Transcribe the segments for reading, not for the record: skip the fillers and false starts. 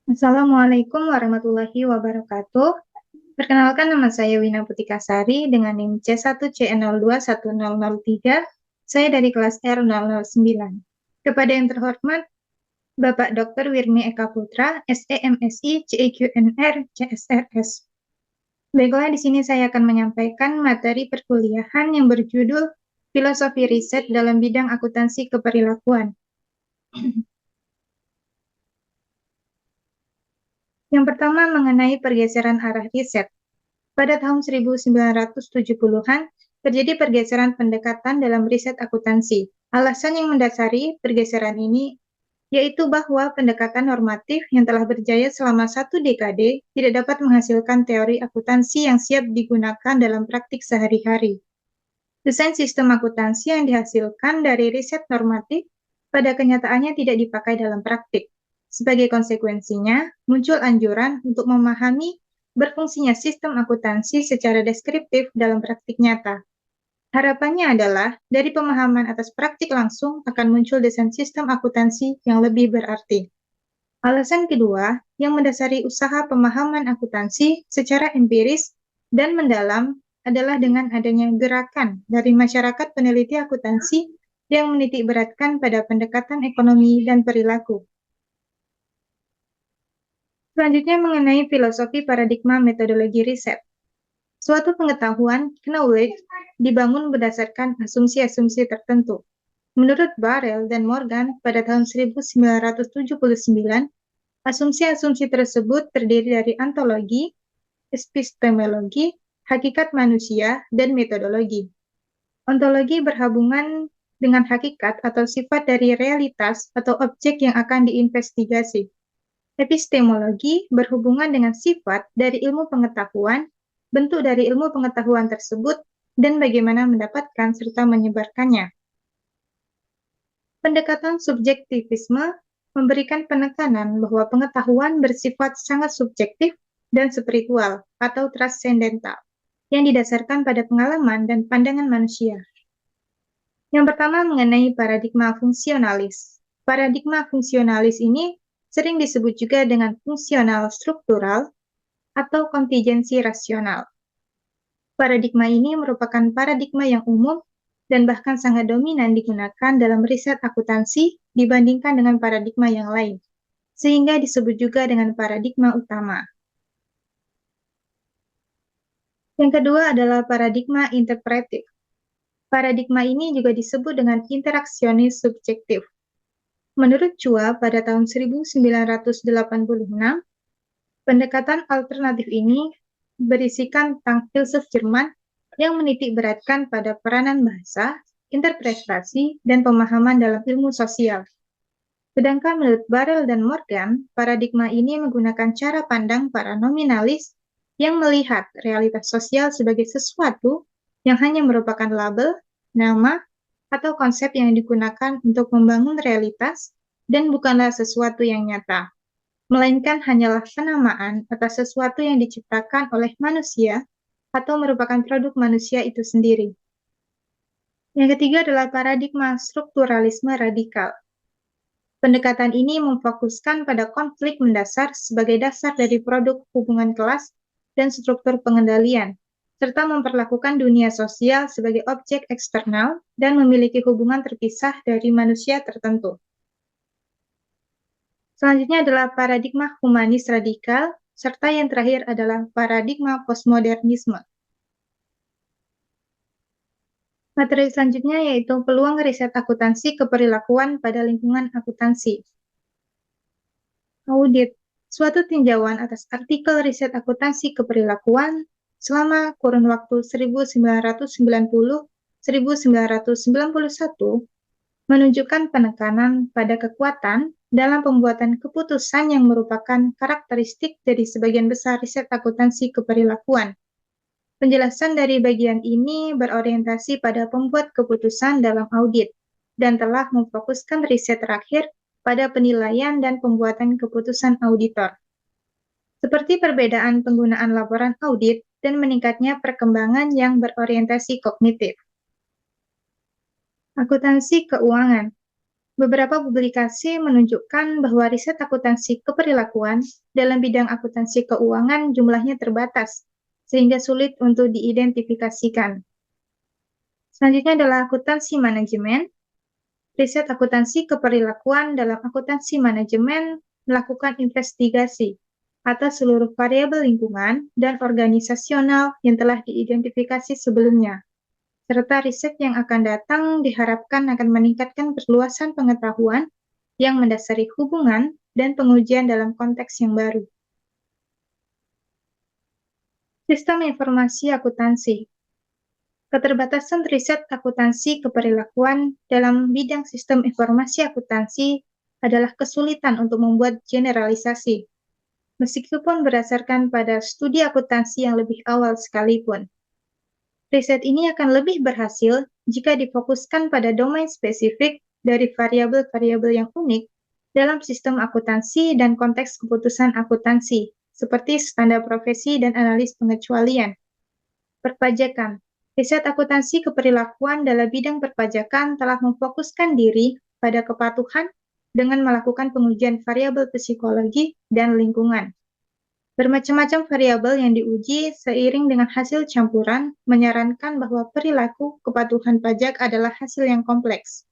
Assalamualaikum warahmatullahi wabarakatuh. Perkenalkan nama saya Wina Putikasari dengan NIM C1CN021003. Saya dari kelas R009. Kepada yang terhormat, Bapak Dr. Wirmi Eka Putra, SEMSI, CEQNR, CSRS. Baiklah, di sini saya akan menyampaikan materi perkuliahan yang berjudul Filosofi Riset dalam Bidang Akuntansi Keperilakuan. Yang pertama mengenai pergeseran arah riset. Pada tahun 1970-an, terjadi pergeseran pendekatan dalam riset akuntansi. Alasan yang mendasari pergeseran ini yaitu bahwa pendekatan normatif yang telah berjaya selama 1 dekade tidak dapat menghasilkan teori akuntansi yang siap digunakan dalam praktik sehari-hari. Desain sistem akuntansi yang dihasilkan dari riset normatif pada kenyataannya tidak dipakai dalam praktik. Sebagai konsekuensinya, muncul anjuran untuk memahami berfungsinya sistem akuntansi secara deskriptif dalam praktik nyata. Harapannya adalah, dari pemahaman atas praktik langsung akan muncul desain sistem akuntansi yang lebih berarti. Alasan kedua, yang mendasari usaha pemahaman akuntansi secara empiris dan mendalam adalah dengan adanya gerakan dari masyarakat peneliti akuntansi yang menitik beratkan pada pendekatan ekonomi dan perilaku. Selanjutnya mengenai filosofi paradigma metodologi riset. Suatu pengetahuan, knowledge, dibangun berdasarkan asumsi-asumsi tertentu. Menurut Barrell dan Morgan pada tahun 1979, asumsi-asumsi tersebut terdiri dari ontologi, epistemologi, hakikat manusia, dan metodologi. Ontologi berhubungan dengan hakikat atau sifat dari realitas atau objek yang akan diinvestigasi. Epistemologi berhubungan dengan sifat dari ilmu pengetahuan, bentuk dari ilmu pengetahuan tersebut, dan bagaimana mendapatkan serta menyebarkannya. Pendekatan subjektivisme memberikan penekanan bahwa pengetahuan bersifat sangat subjektif dan spiritual atau transendental, yang didasarkan pada pengalaman dan pandangan manusia. Yang pertama mengenai paradigma fungsionalis. Paradigma fungsionalis ini sering disebut juga dengan fungsional struktural atau kontingensi rasional. Paradigma ini merupakan paradigma yang umum dan bahkan sangat dominan digunakan dalam riset akuntansi dibandingkan dengan paradigma yang lain, sehingga disebut juga dengan paradigma utama. Yang kedua adalah paradigma interpretif. Paradigma ini juga disebut dengan interaksionis subjektif. Menurut Chua pada tahun 1986, pendekatan alternatif ini berisikan tentang filsuf Jerman yang menitik beratkan pada peranan bahasa, interpretasi, dan pemahaman dalam ilmu sosial. Sedangkan menurut Barrell dan Morgan, paradigma ini menggunakan cara pandang para nominalis yang melihat realitas sosial sebagai sesuatu yang hanya merupakan label, nama, atau konsep yang digunakan untuk membangun realitas dan bukanlah sesuatu yang nyata, melainkan hanyalah penamaan atas sesuatu yang diciptakan oleh manusia atau merupakan produk manusia itu sendiri. Yang ketiga adalah paradigma strukturalisme radikal. Pendekatan ini memfokuskan pada konflik mendasar sebagai dasar dari produk hubungan kelas dan struktur pengendalian, serta memperlakukan dunia sosial sebagai objek eksternal dan memiliki hubungan terpisah dari manusia tertentu. Selanjutnya adalah paradigma humanis radikal, serta yang terakhir adalah paradigma postmodernisme. Materi selanjutnya yaitu peluang riset akuntansi keperilakuan pada lingkungan akuntansi. Audit, suatu tinjauan atas artikel riset akuntansi keperilakuan selama kurun waktu 1990-1991 menunjukkan penekanan pada kekuatan dalam pembuatan keputusan yang merupakan karakteristik dari sebagian besar riset akuntansi keperilakuan. Penjelasan dari bagian ini berorientasi pada pembuat keputusan dalam audit dan telah memfokuskan riset terakhir pada penilaian dan pembuatan keputusan auditor. Seperti perbedaan penggunaan laporan audit dan meningkatnya perkembangan yang berorientasi kognitif. Akuntansi keuangan. Beberapa publikasi menunjukkan bahwa riset akuntansi keperilakuan dalam bidang akuntansi keuangan jumlahnya terbatas, sehingga sulit untuk diidentifikasikan. Selanjutnya adalah akuntansi manajemen. Riset akuntansi keperilakuan dalam akuntansi manajemen melakukan investigasi atas seluruh variabel lingkungan dan organisasional yang telah diidentifikasi sebelumnya, serta riset yang akan datang diharapkan akan meningkatkan perluasan pengetahuan yang mendasari hubungan dan pengujian dalam konteks yang baru. Sistem informasi akuntansi. Keterbatasan riset akuntansi keperilakuan dalam bidang sistem informasi akuntansi adalah kesulitan untuk membuat generalisasi, meskipun berdasarkan pada studi akuntansi yang lebih awal sekalipun. Riset ini akan lebih berhasil jika difokuskan pada domain spesifik dari variabel-variabel yang unik dalam sistem akuntansi dan konteks keputusan akuntansi, seperti standar profesi dan analis pengecualian. Perpajakan. Riset akuntansi keperilakuan dalam bidang perpajakan telah memfokuskan diri pada kepatuhan dengan melakukan pengujian variabel psikologi dan lingkungan. Bermacam-macam variabel yang diuji seiring dengan hasil campuran menyarankan bahwa perilaku kepatuhan pajak adalah hasil yang kompleks.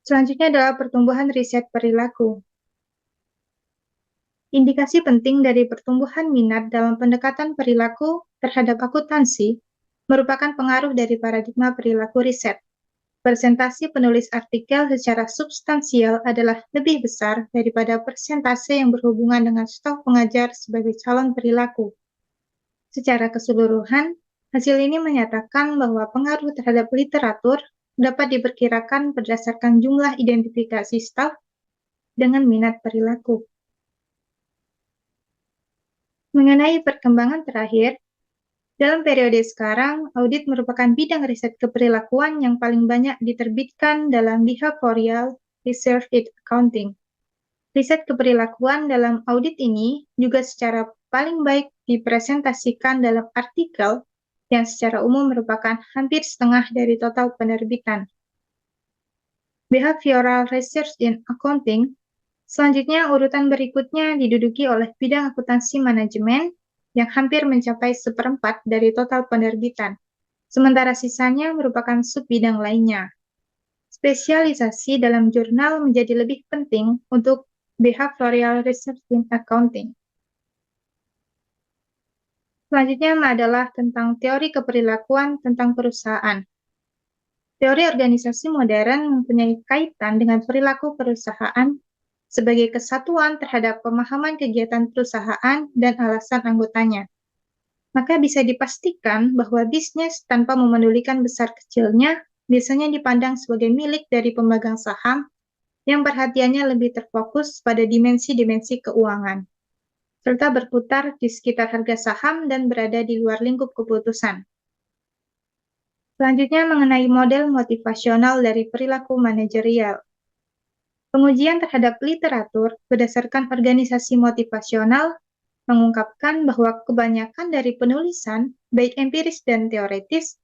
Selanjutnya adalah pertumbuhan riset perilaku. Indikasi penting dari pertumbuhan minat dalam pendekatan perilaku terhadap akuntansi merupakan pengaruh dari paradigma perilaku riset. Persentase penulis artikel secara substansial adalah lebih besar daripada persentase yang berhubungan dengan stok pengajar sebagai calon perilaku. Secara keseluruhan, hasil ini menyatakan bahwa pengaruh terhadap literatur dapat diperkirakan berdasarkan jumlah identifikasi staf dengan minat perilaku. Mengenai perkembangan terakhir, dalam periode sekarang, audit merupakan bidang riset keperilakuan yang paling banyak diterbitkan dalam behavioral research in accounting. Riset keperilakuan dalam audit ini juga secara paling baik dipresentasikan dalam artikel yang secara umum merupakan hampir setengah dari total penerbitan. Behavioral research in accounting. Selanjutnya, urutan berikutnya diduduki oleh bidang akuntansi manajemen yang hampir mencapai 1/4 dari total penerbitan, sementara sisanya merupakan sub-bidang lainnya. Spesialisasi dalam jurnal menjadi lebih penting untuk behavioral research in accounting. Selanjutnya adalah tentang teori keperilakuan tentang perusahaan. Teori organisasi modern mempunyai kaitan dengan perilaku perusahaan sebagai kesatuan terhadap pemahaman kegiatan perusahaan dan alasan anggotanya. Maka bisa dipastikan bahwa bisnis tanpa memedulikan besar kecilnya biasanya dipandang sebagai milik dari pemegang saham yang perhatiannya lebih terfokus pada dimensi-dimensi keuangan, serta berputar di sekitar harga saham dan berada di luar lingkup keputusan. Selanjutnya mengenai model motivasional dari perilaku manajerial. Pengujian terhadap literatur berdasarkan organisasi motivasional mengungkapkan bahwa kebanyakan dari penulisan, baik empiris dan teoritis,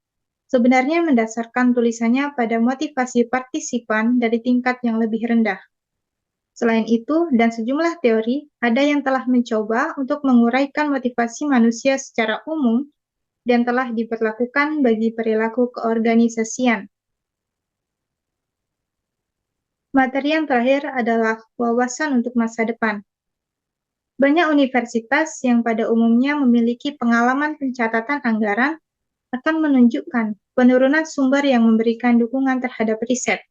sebenarnya mendasarkan tulisannya pada motivasi partisipan dari tingkat yang lebih rendah. Selain itu, dan sejumlah teori, ada yang telah mencoba untuk menguraikan motivasi manusia secara umum dan telah diberlakukan bagi perilaku keorganisasian. Materi yang terakhir adalah wawasan untuk masa depan. Banyak universitas yang pada umumnya memiliki pengalaman pencatatan anggaran akan menunjukkan penurunan sumber yang memberikan dukungan terhadap riset.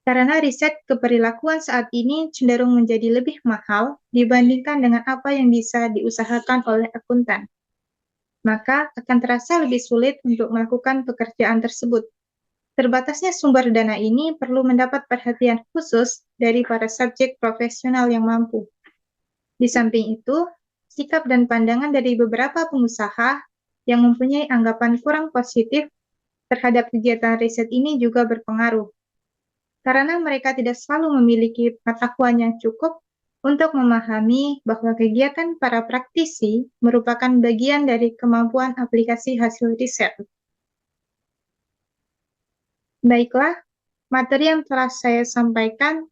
Karena riset keperilakuan saat ini cenderung menjadi lebih mahal dibandingkan dengan apa yang bisa diusahakan oleh akuntan. Maka akan terasa lebih sulit untuk melakukan pekerjaan tersebut. Terbatasnya sumber dana ini perlu mendapat perhatian khusus dari para subjek profesional yang mampu. Di samping itu, sikap dan pandangan dari beberapa pengusaha yang mempunyai anggapan kurang positif terhadap kegiatan riset ini juga berpengaruh, karena mereka tidak selalu memiliki pengetahuan yang cukup untuk memahami bahwa kegiatan para praktisi merupakan bagian dari kemampuan aplikasi hasil riset. Baiklah, Materi yang telah saya sampaikan